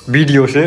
Video से।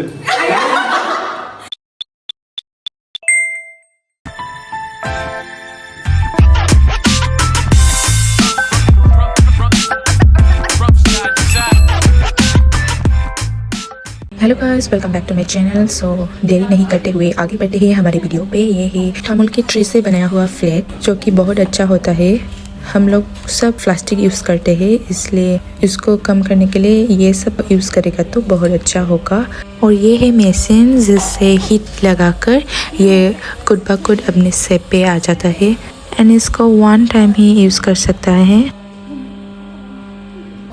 Hello guys, welcome back to my channel. So देरी नहीं करते हुए आगे बढ़ते हैं हमारे वीडियो पे। ये है थामुल के ट्री से बनाया हुआ फ्लैग, जो कि बहुत अच्छा होता है। हम लोग सब प्लास्टिक यूज़ करते हैं, इसलिए इसको कम करने के लिए ये सब यूज़ करेगा तो बहुत अच्छा होगा। और ये है मशीन जिससे हीट लगाकर ये खुद ब खुद अपने शेप पे आ जाता है। एंड इसको वन टाइम ही यूज़ कर सकता है।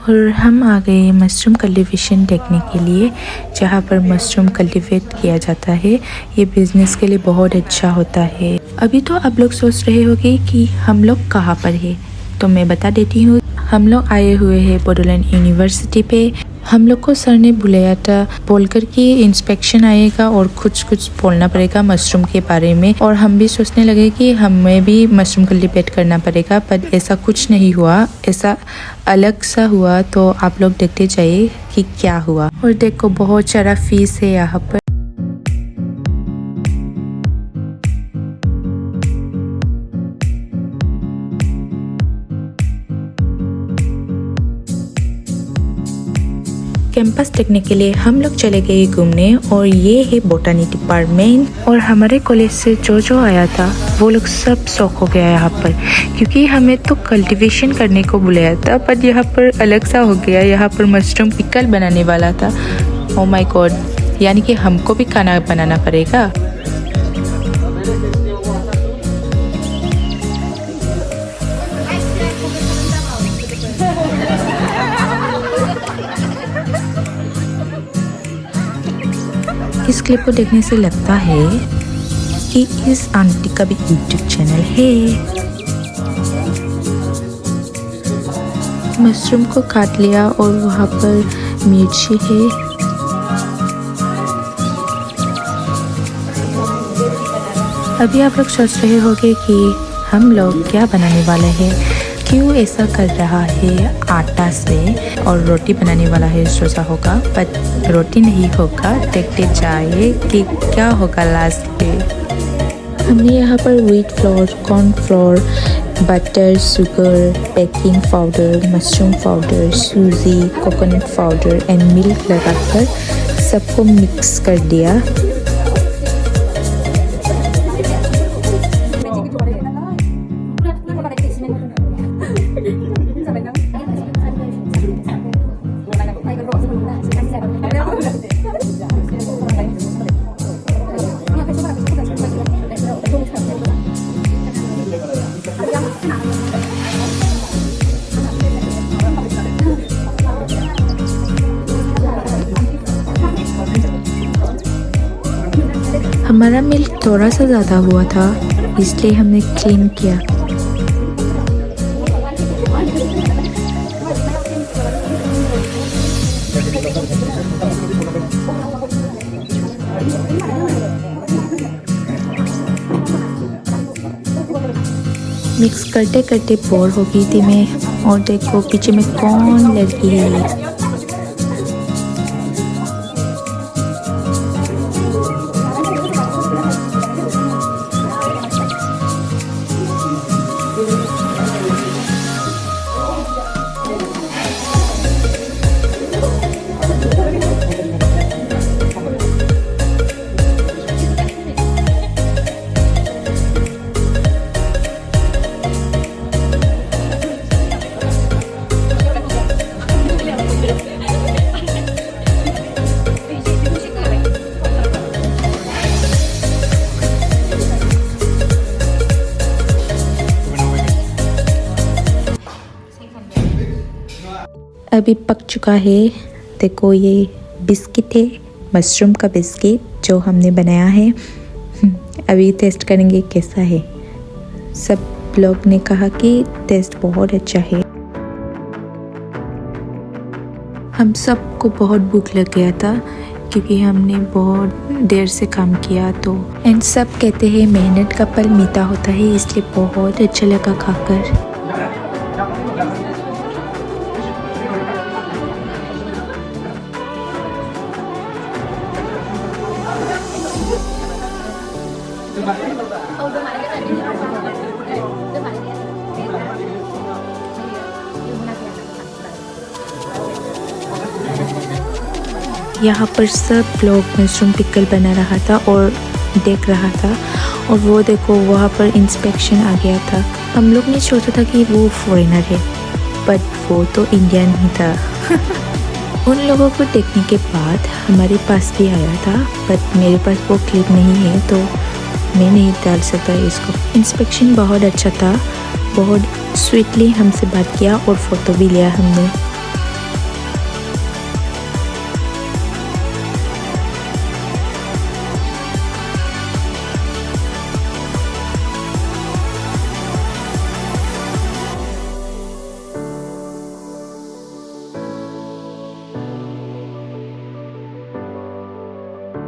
और हम आ गए मशरूम कल्टीवेशन देखने के लिए, जहाँ पर मशरूम कल्टीवेट किया जाता है। ये बिज़नेस के लिए बहुत अच्छा होता है। अभी तो आप लोग सोच रहे होंगे कि हम लोग कहाँ पर है, तो मैं बता देती हूँ। हम लोग आए हुए हैं बोडोलैंड यूनिवर्सिटी पे। हम लोग को सर ने बुलाया था, बोलकर कि इंस्पेक्शन आएगा और कुछ बोलना पड़ेगा मशरूम के बारे में। और हम भी सोचने लगे कि हमें भी मशरूम कल्टीवेट करना पड़ेगा, पर ऐसा कुछ नहीं हुआ, ऐसा अलग सा हुआ। तो आप लोग देखते जाइए कि क्या हुआ। और देखो, बहुत सारा फीस है यहाँ पर। कैंपस देखने के लिए हम लोग चले गए घूमने। और ये है बोटानी डिपार्टमेंट। और हमारे कॉलेज से जो आया था वो लोग सब शौक हो गया यहाँ पर, क्योंकि हमें तो कल्टीवेशन करने को बुलाया था, पर यहाँ पर अलग सा हो गया। यहाँ पर मशरूम पिकल बनाने वाला था। ओ माय गॉड, यानी कि हमको भी खाना बनाना पड़ेगा। इस क्लिप को देखने से लगता है कि इस आंटी का भी यूट्यूब चैनल है। मशरूम को काट लिया और वहाँ पर मिर्ची है। अभी आप लोग सोच रहे होंगे कि हम लोग क्या बनाने वाले हैं, क्यों ऐसा कर रहा है आटा से और रोटी बनाने वाला है, सोचा होगा। पर रोटी नहीं होगा, देखते जाइए कि क्या होगा लास्ट पे। हमने यहाँ पर wheat flour, corn flour, butter, sugar, baking powder, mushroom powder, सूजी, कोकोनट पाउडर एंड मिल्क लगाकर सबको मिक्स कर दिया। हमारा मिल्क थोड़ा सा ज़्यादा हुआ था, इसलिए हमने क्लीन किया। मिक्स करते करते बोर हो गई थी मैं। और देखो पीछे में कौन लड़की है। अभी पक चुका है। देखो, ये बिस्किट है, मशरूम का बिस्किट जो हमने बनाया है। अभी टेस्ट करेंगे कैसा है। सब लोग ने कहा कि टेस्ट बहुत अच्छा है। हम सबको बहुत भूख लग गया था, क्योंकि हमने बहुत देर से काम किया। तो एंड सब कहते हैं मेहनत का फल मीठा होता है, इसलिए बहुत अच्छा लगा खाकर। यहाँ पर सब लोग मशरूम पिकल बना रहा था और देख रहा था। और वो देखो वहाँ पर इंस्पेक्शन आ गया था। हम लोग ने सोचा था कि वो फॉरेनर है, बट वो तो इंडियन ही था। उन लोगों को देखने के बाद हमारे पास भी आया था, बट मेरे पास वो क्लिप नहीं है तो मैं नहीं डाल सकता इसको। इंस्पेक्शन बहुत अच्छा था, बहुत स्वीटली हमसे बात किया और फ़ोटो भी लिया हमने।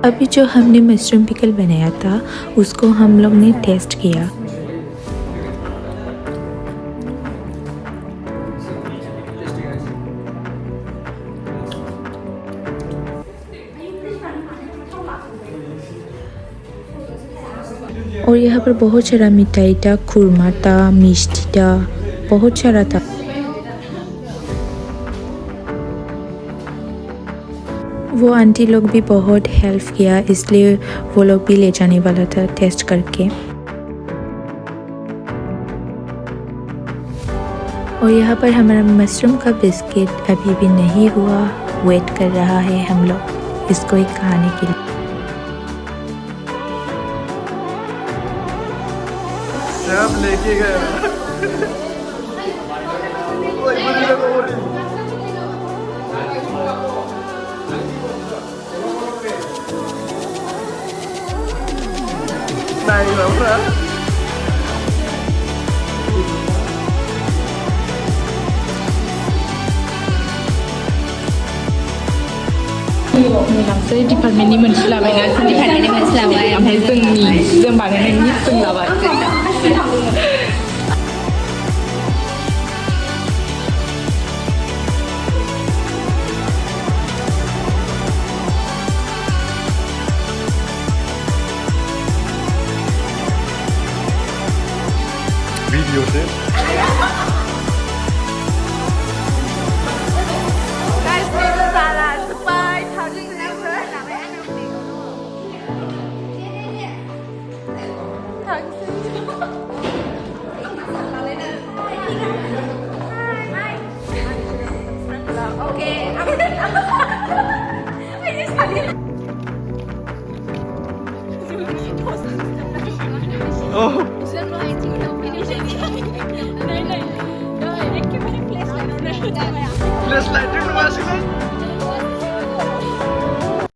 अभी जो हमने मशरूम पिकल बनाया था उसको हम लोग ने टेस्ट किया। और यहाँ पर बहुत सारा मिठाई था, खुरमा था, मिष्टी था, बहुत सारा था। वो आंटी लोग भी बहुत हेल्प किया, इसलिए वो लोग भी ले जाने वाला था टेस्ट करके। और यहाँ पर हमारा मशरूम का बिस्किट अभी भी नहीं हुआ, वेट कर रहा है हम लोग इसको ही खाने के लिए। सब लेके गया। नहीं बाबा नोंसोर डिपार्टमेन्टनि मोनस्लाबायना डिपार्टमेन्टनि मोनस्लाबाय ओमफ्राय जों बानायनायनि जों लाबाय। वीडियो से Oh. Flashlight, du masih kan?